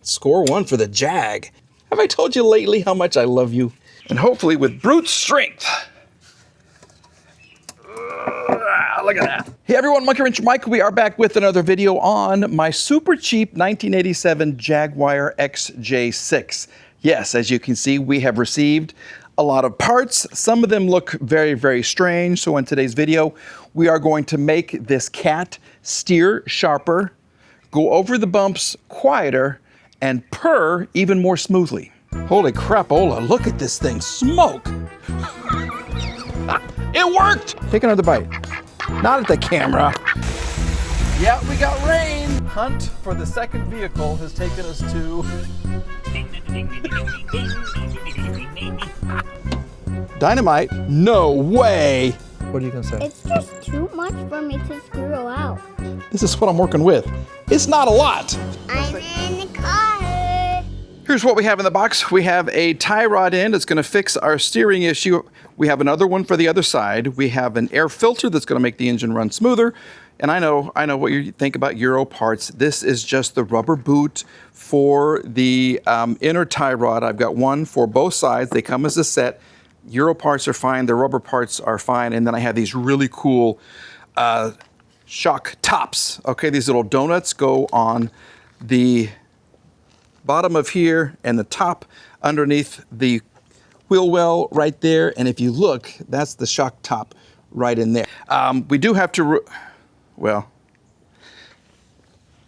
Score one for the Jag. Have I told you lately how much I love you? And hopefully with brute strength. Look at that. Hey everyone, Monkey Wrench Mike. We are back with another video on my super cheap 1987 Jaguar XJ6. Yes, as you can see, we have received a lot of parts. Some of them look very, very strange. So in today's video, we are going to make this cat steer sharper, go over the bumps quieter, and purr even more smoothly. Holy crapola, look at this thing smoke. It worked! Take another bite. Not at the camera. Yeah, we got rain. Hunt for the second vehicle has taken us to Dynamite? No way! What are you gonna say? It's just too much for me to screw out. This is what I'm working with. It's not a lot. I'm in the car. Here's what we have in the box. We have a tie rod end that's gonna fix our steering issue. We have another one for the other side. We have an air filter that's gonna make the engine run smoother. And I know what you think about Euro parts. This is just the rubber boot for the inner tie rod. I've got one for both sides. They come as a set. Euro parts are fine, the rubber parts are fine, and then I have these really cool shock tops. Okay, these little donuts go on the bottom of here and the top underneath the wheel well right there. And if you look, that's the shock top right in there. We do have to, well,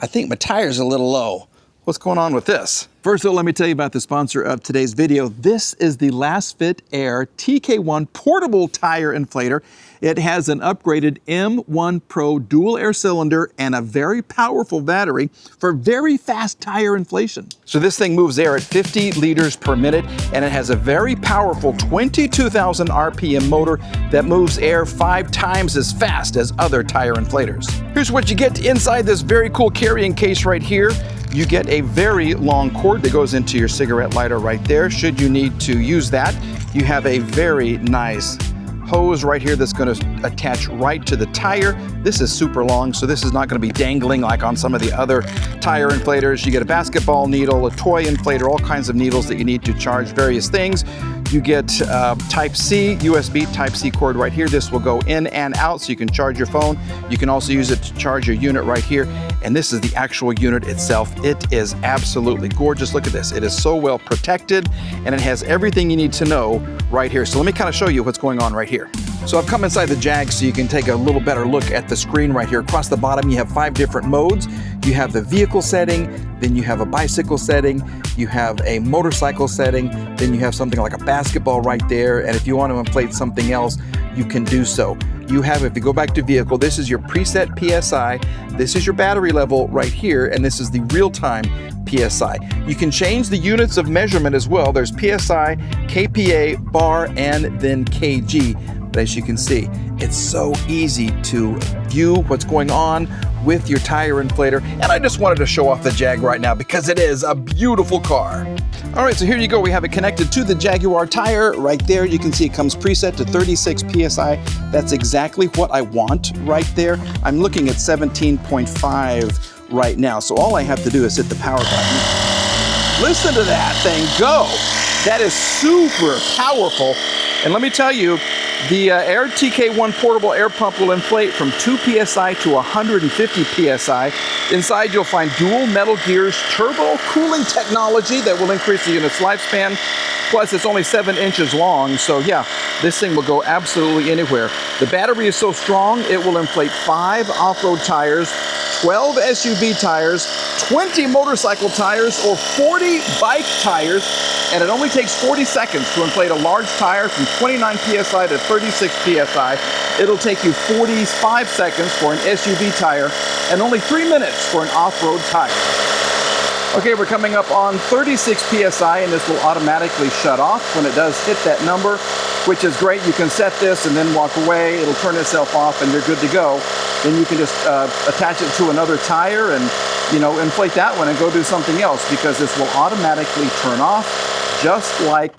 I think my tire's a little low. What's going on with this? First though, let me tell you about the sponsor of today's video. This is the Lasfit TK1 portable tire inflator. It has an upgraded M1 Pro dual air cylinder and a very powerful battery for very fast tire inflation. So this thing moves air at 50 liters per minute, and it has a very powerful 22,000 RPM motor that moves air 5 times as fast as other tire inflators. Here's what you get inside this very cool carrying case right here. You get a very long cord that goes into your cigarette lighter right there. Should you need to use that, you have a very nice hose right here that's going to attach right to the tire. This is super long, so this is not going to be dangling like on some of the other tire inflators. You get a basketball needle, a toy inflator, all kinds of needles that you need to charge various things. You get Type-C, USB Type-C cord right here. This will go in and out so you can charge your phone. You can also use it to charge your unit right here. And this is the actual unit itself. It is absolutely gorgeous. Look at this. It is so well protected, and it has everything you need to know right here. So let me kind of show you what's going on right here. So I've come inside the Jag so you can take a little better look at the screen right here. Across the bottom, you have 5 different modes. You have the vehicle setting, then you have a bicycle setting, you have a motorcycle setting, then you have something like a basketball right there, and if you want to inflate something else, you can do so. You have, if you go back to vehicle, this is your preset PSI, this is your battery level right here, and this is the real-time PSI. You can change the units of measurement as well. There's PSI, KPA, bar, and then kg. But as you can see, it's so easy to view what's going on with your tire inflator. And I just wanted to show off the Jag right now because it is a beautiful car. All right, so here you go. We have it connected to the Jaguar tire right there. You can see it comes preset to 36 PSI. That's exactly what I want right there. I'm looking at 17.5 right now. So all I have to do is hit the power button. Listen to that thing go. That is super powerful. And let me tell you, the TK1 portable air pump will inflate from 2 PSI to 150 PSI. Inside you'll find dual metal gears, turbo cooling technology that will increase the unit's lifespan. Plus it's only 7 inches long, so yeah, this thing will go absolutely anywhere. The battery is so strong, it will inflate 5 off-road tires, 12 SUV tires, 20 motorcycle tires, or 40 bike tires, and it only takes 40 seconds to inflate a large tire from 29 PSI to 36 PSI. It'll take you 45 seconds for an SUV tire and only 3 minutes for an off-road tire. Okay, we're coming up on 36 PSI, and this will automatically shut off when it does hit that number, which is great. You can set this and then walk away. It'll turn itself off and you're good to go. Then you can just attach it to another tire and, you know, inflate that one and go do something else, because this will automatically turn off just like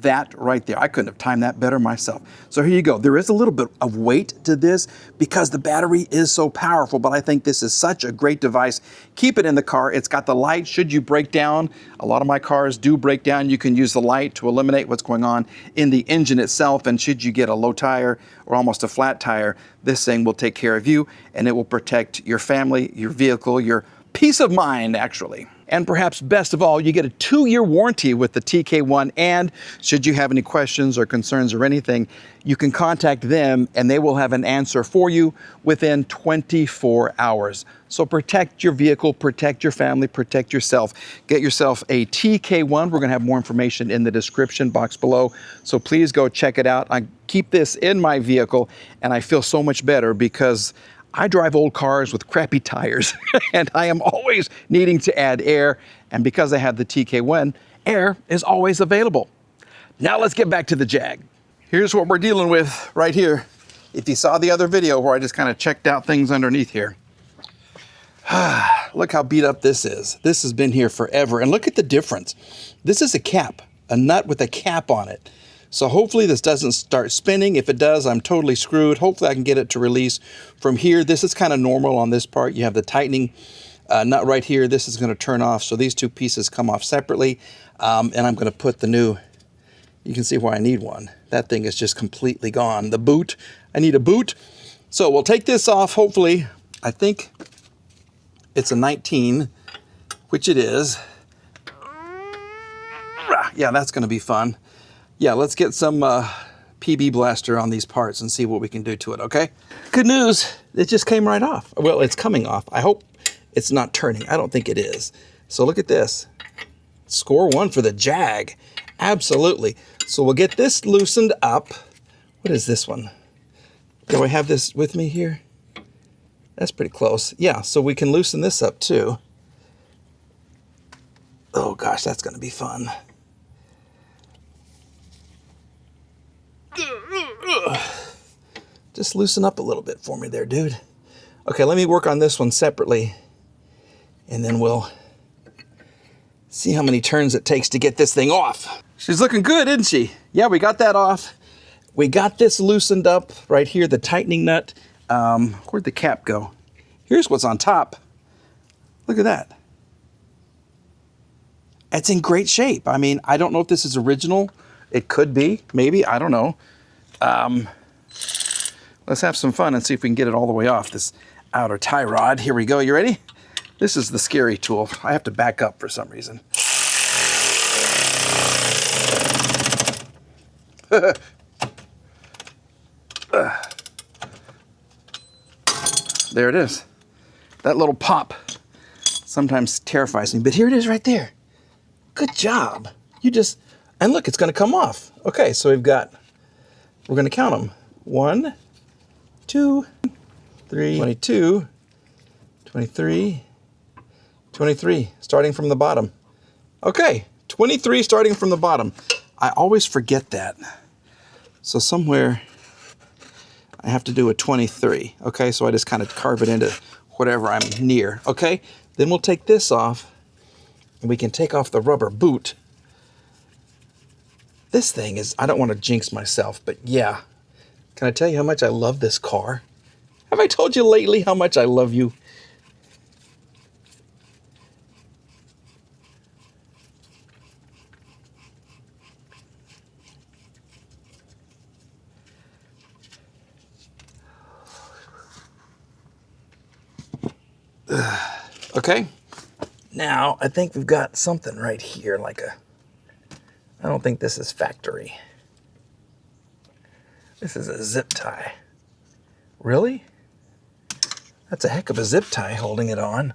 That right there. I couldn't have timed that better myself. So here you go. There is a little bit of weight to this because the battery is so powerful, but I think this is such a great device. Keep it in the car. It's got the light should you break down. A lot of my cars do break down. You can use the light to eliminate what's going on in the engine itself, and should you get a low tire or almost a flat tire, this thing will take care of you, and it will protect your family, your vehicle, your peace of mind, actually. And perhaps best of all, you get a 2-year warranty with the TK1, and should you have any questions or concerns or anything, you can contact them and they will have an answer for you within 24 hours. So protect your vehicle, protect your family, protect yourself. Get yourself a TK1. We're gonna have more information in the description box below. So please go check it out. I keep this in my vehicle and I feel so much better because I drive old cars with crappy tires and I am always needing to add air. And because I have the TK1, air is always available. Now let's get back to the Jag. Here's what we're dealing with right here. If you saw the other video where I just kind of checked out things underneath here. Look how beat up this is. This has been here forever. And look at the difference. This is a cap, a nut with a cap on it. So hopefully this doesn't start spinning. If it does, I'm totally screwed. Hopefully I can get it to release from here. This is kind of normal on this part. You have the tightening nut right here. This is going to turn off. So these two pieces come off separately. And I'm going to put the new, you can see why I need one. That thing is just completely gone. The boot, I need a boot. So we'll take this off. Hopefully, I think it's a 19, which it is. Yeah, that's going to be fun. Yeah, let's get some PB blaster on these parts and see what we can do to it, okay? Good news, it just came right off. Well, it's coming off. I hope it's not turning. I don't think it is. So look at this. Score 1 for the Jag. Absolutely. So we'll get this loosened up. What is this one? Do I have this with me here? That's pretty close. Yeah, so we can loosen this up too. Oh gosh, that's gonna be fun. Just loosen up a little bit for me there, dude. Okay, let me work on this one separately, and then we'll see how many turns it takes to get this thing off. She's looking good, isn't she? Yeah, we got that off. We got this loosened up right here, the tightening nut. Where'd the cap go? Here's what's on top. Look at that. It's in great shape. I mean, I don't know if this is original. It could be, maybe, I don't know. Let's have some fun and see if we can get it all the way off this outer tie rod. Here we go, you ready? This is the scary tool. I have to back up for some reason. There it is. That little pop sometimes terrifies me, but here it is right there. Good job. You just, and look, it's gonna come off. Okay, so we're gonna count them. 1, 2, 3, 22, 23, 23, starting from the bottom. Okay, 23 starting from the bottom. I always forget that. So somewhere I have to do a 23. Okay, so I just kind of carve it into whatever I'm near. Okay, then we'll take this off and we can take off the rubber boot. This thing is, I don't want to jinx myself, but yeah. Can I tell you how much I love this car? Have I told you lately how much I love you? Okay, now I think we've got something right here, like a, I don't think this is factory. This is a zip tie. Really? That's a heck of a zip tie holding it on.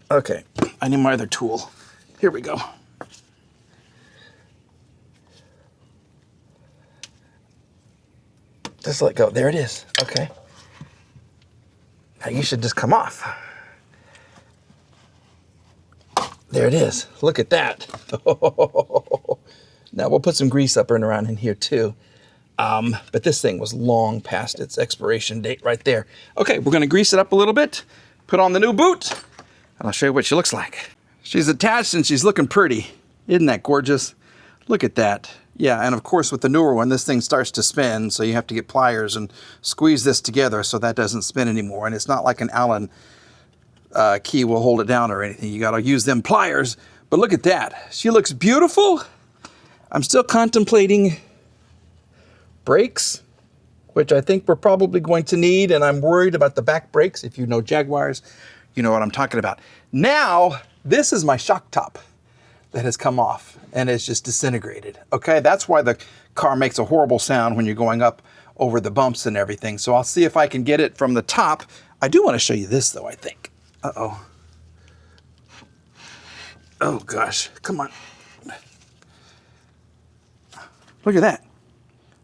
Okay, I need my other tool. Here we go. Just let go. There it is. Okay. Now you should just come off. There it is. Look at that. Now we'll put some grease up and around in here too. But this thing was long past its expiration date right there. Okay, we're gonna grease it up a little bit, put on the new boot, and I'll show you what she looks like. She's attached and she's looking pretty. Isn't that gorgeous? Look at that. Yeah, and of course with the newer one, this thing starts to spin, so you have to get pliers and squeeze this together so that doesn't spin anymore. And it's not like an Allen key will hold it down or anything. You gotta use them pliers. But look at that. She looks beautiful. I'm still contemplating brakes, which I think we're probably going to need, and I'm worried about the back brakes. If you know Jaguars, you know what I'm talking about. Now, this is my shock top that has come off and it's just disintegrated. Okay, that's why the car makes a horrible sound when you're going up over the bumps and everything. So I'll see if I can get it from the top. I do want to show you this though, I think. Uh-oh. Oh gosh, come on. Look at that.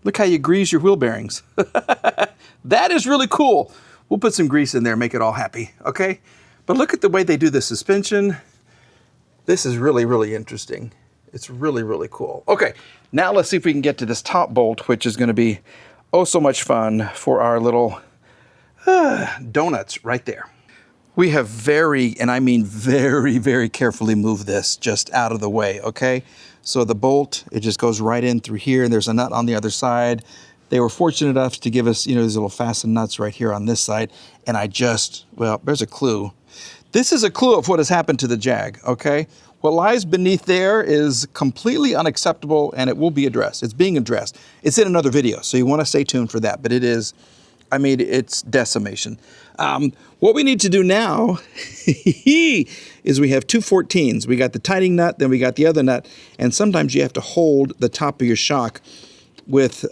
Look how you grease your wheel bearings. That is really cool. We'll put some grease in there, make it all happy, okay? But look at the way they do the suspension. This is really, really interesting. It's really, really cool. Okay, now let's see if we can get to this top bolt, which is gonna be oh so much fun for our little donuts right there. We have very, and I mean very, very carefully moved this just out of the way, okay? So the bolt, it just goes right in through here, and there's a nut on the other side. They were fortunate enough to give us, you know, these little fasten nuts right here on this side, and I just, well, there's a clue. This is a clue of what has happened to the Jag, okay? What lies beneath there is completely unacceptable, and it will be addressed. It's being addressed. It's in another video, so you want to stay tuned for that, but it is, I mean, it's decimation. What we need to do now is we have two 14s. We got the tightening nut, then we got the other nut, and sometimes you have to hold the top of your shock with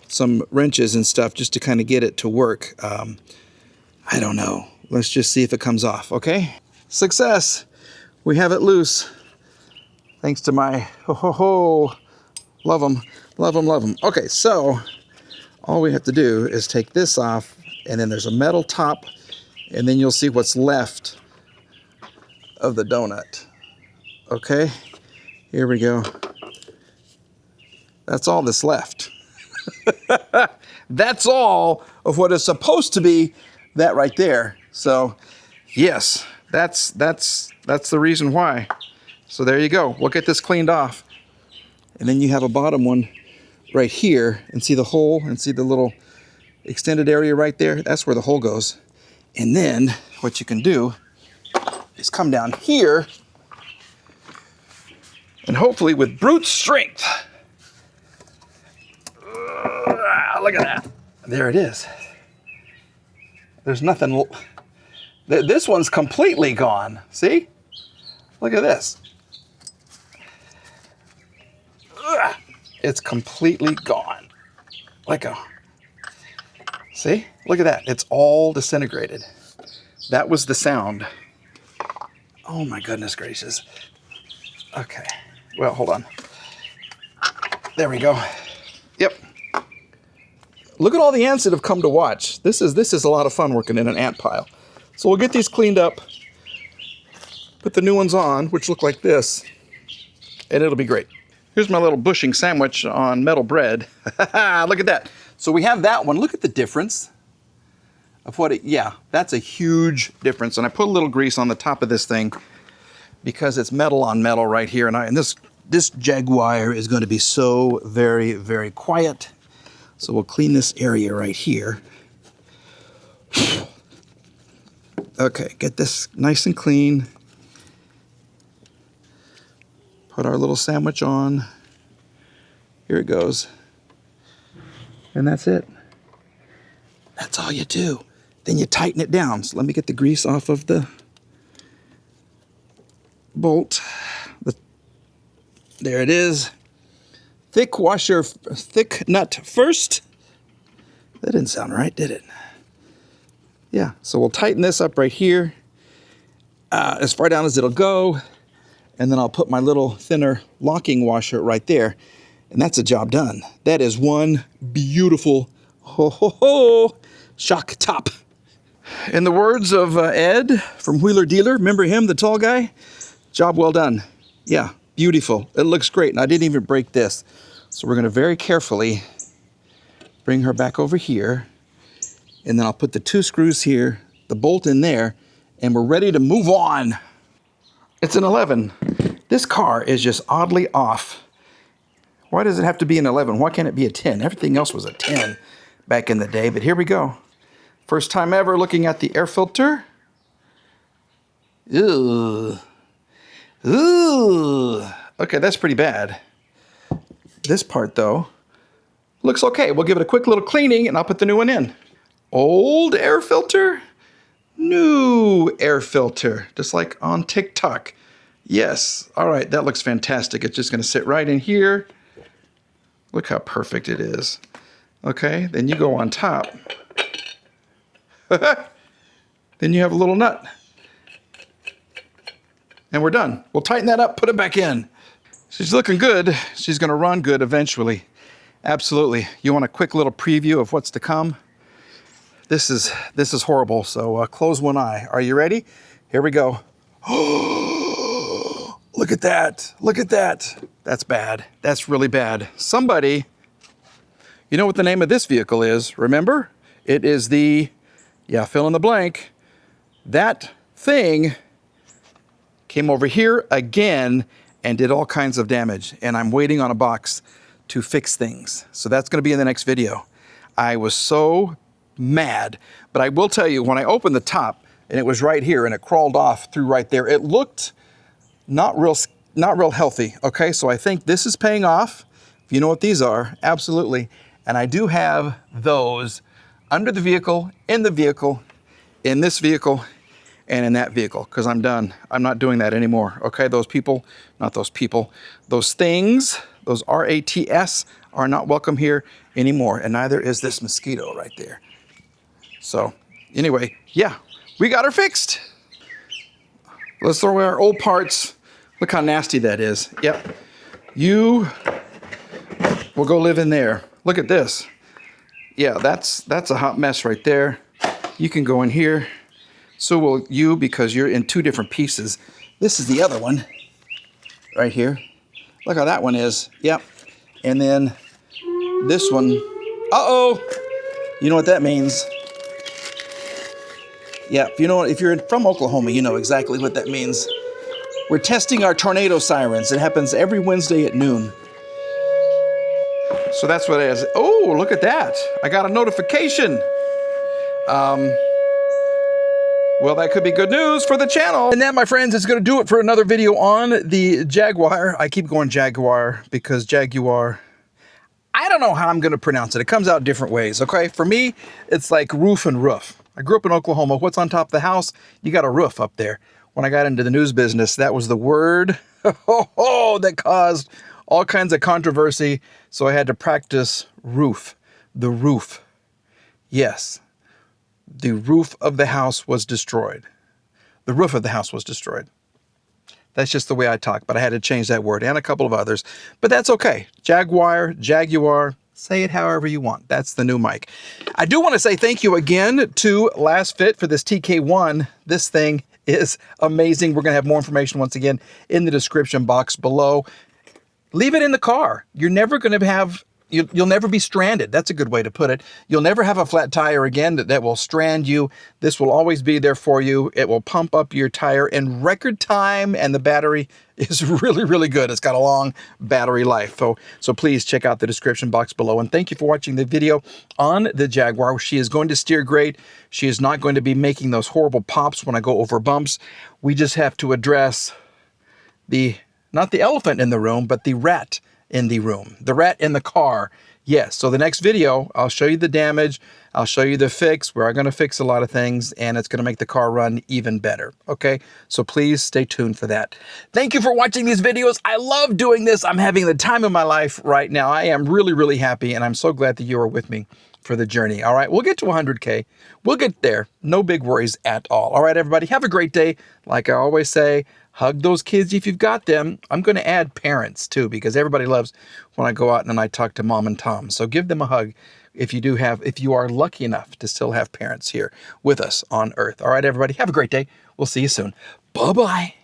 some wrenches and stuff just to kind of get it to work. I don't know. Let's just see if it comes off, okay? Success. We have it loose. Thanks to my love them, love them, love them. Okay, so all we have to do is take this off, and then there's a metal top, and then you'll see what's left of the donut. Okay, here we go. That's all that's left. That's all of what is supposed to be that right there. So yes, that's the reason why. So there you go. We'll get this cleaned off. And then you have a bottom one right here, and see the hole and see the little extended area right there? That's where the hole goes. And then what you can do is come down here and hopefully with brute strength. Look at that. There it is. There's nothing. This one's completely gone. See? Look at this. It's completely gone. Like a, see? Look at that. It's all disintegrated. That was the sound. Oh my goodness gracious. Okay. Well, hold on. There we go. Yep. Look at all the ants that have come to watch. This is a lot of fun working in an ant pile. So we'll get these cleaned up, put the new ones on, which look like this, and it'll be great. Here's my little bushing sandwich on metal bread. Look at that. So we have that one. Look at the difference of what it, yeah, that's a huge difference. And I put a little grease on the top of this thing because it's metal on metal right here. And this Jaguar is going to be so very, very quiet. So we'll clean this area right here. Okay, get this nice and clean. Put our little sandwich on. Here it goes. And that's it. That's all you do. Then you tighten it down. So let me get the grease off of the bolt. There it is. Thick nut first. That didn't sound right, did it? Yeah, so we'll tighten this up right here, as far down as it'll go, and then I'll put my little thinner locking washer right there, and that's a job done. That is one beautiful shock top. In the words of Ed from Wheeler Dealer, remember him, the tall guy? Job well done. Yeah, beautiful. It looks great, and I didn't even break this. So we're gonna very carefully bring her back over here, and then I'll put the two screws here, the bolt in there, and we're ready to move on. It's an 11. This car is just oddly off. Why does it have to be an 11? Why can't it be a 10? Everything else was a 10 back in the day, but here we go. First time ever looking at the air filter. Ooh. Ooh. Okay, that's pretty bad. This part, though, looks okay. We'll give it a quick little cleaning, and I'll put the new one in. Old air filter, new air filter, just like on TikTok. Yes. All right, that looks fantastic. It's just going to sit right in here. Look how perfect it is. Okay, then you go on top. Then you have a little nut. And we're done. We'll tighten that up, put it back in. She's looking good. She's going to run good eventually. Absolutely. You want a quick little preview of what's to come? This is horrible, so close one eye. Are you ready? Here we go. Look at that. Look at that. That's bad. That's really bad. Somebody, you know what the name of this vehicle is, remember? It is the, yeah, fill in the blank. That thing came over here again and did all kinds of damage. And I'm waiting on a box to fix things. So that's going to be in the next video. I was so mad, but I will tell you, when I opened the top and it was right here and it crawled off through right there, it looked not real healthy. Okay, so I think this is paying off. If you know what these are, absolutely. And I do have those under the vehicle, in this vehicle, and in that vehicle, because I'm done. I'm not doing that anymore. Okay, those people, not those people, those things, those RATS are not welcome here anymore, and neither is this mosquito right there. So anyway, yeah, we got her fixed. Let's throw away our old parts. Look how nasty that is. Yep. You will go live in there. Look at this. Yeah, that's a hot mess right there. You can go in here. So will you, because you're in two different pieces. This is the other one right here. Look how that one is. Yep. And then this one. Uh-oh. You know what that means. Yeah, if you're from Oklahoma, you know exactly what that means. We're testing our tornado sirens. It happens every Wednesday at noon. So that's what it is. Oh, look at that. I got a notification. Well, that could be good news for the channel. And that, my friends, is going to do it for another video on the Jaguar. I keep going Jaguar because Jaguar, I don't know how I'm going to pronounce it. It comes out different ways, okay? For me, it's like roof and roof. I grew up in Oklahoma. What's on top of the house? You got a roof up there. When I got into the news business, that was the word that caused all kinds of controversy. So I had to practice roof. The roof. Yes. The roof of the house was destroyed. The roof of the house was destroyed. That's just the way I talk, but I had to change that word and a couple of others. But that's okay. Jaguar, say it however you want. That's the new mic. I do want to say thank you again to Lasfit for this TK1. This thing is amazing. We're going to have more information once again in the description box below. Leave it in the car. You're never going to have... You'll never be stranded. That's a good way to put it. You'll never have a flat tire again that will strand you. This will always be there for you. It will pump up your tire in record time, and the battery is really, really good. It's got a long battery life. So please check out the description box below. And thank you for watching the video on the Jaguar. She is going to steer great. She is not going to be making those horrible pops when I go over bumps. We just have to address not the elephant in the room, but the rat in the room, the rat in the car. Yes, so the next video, I'll show you the damage, I'll show you the fix. We're going to fix a lot of things, and it's going to make the car run even better, okay? So please stay tuned for that. Thank you for watching these videos. I love doing this. I'm having the time of my life right now. I am really, really happy, and I'm so glad that you are with me for the journey. All right, we'll get to 100K. We'll get there. No big worries at all. All right, everybody, have a great day. Like I always say, hug those kids if you've got them. I'm going to add parents too, because everybody loves when I go out and I talk to mom and Tom. So give them a hug if you are lucky enough to still have parents here with us on Earth. All right, everybody, have a great day. We'll see you soon. Bye-bye.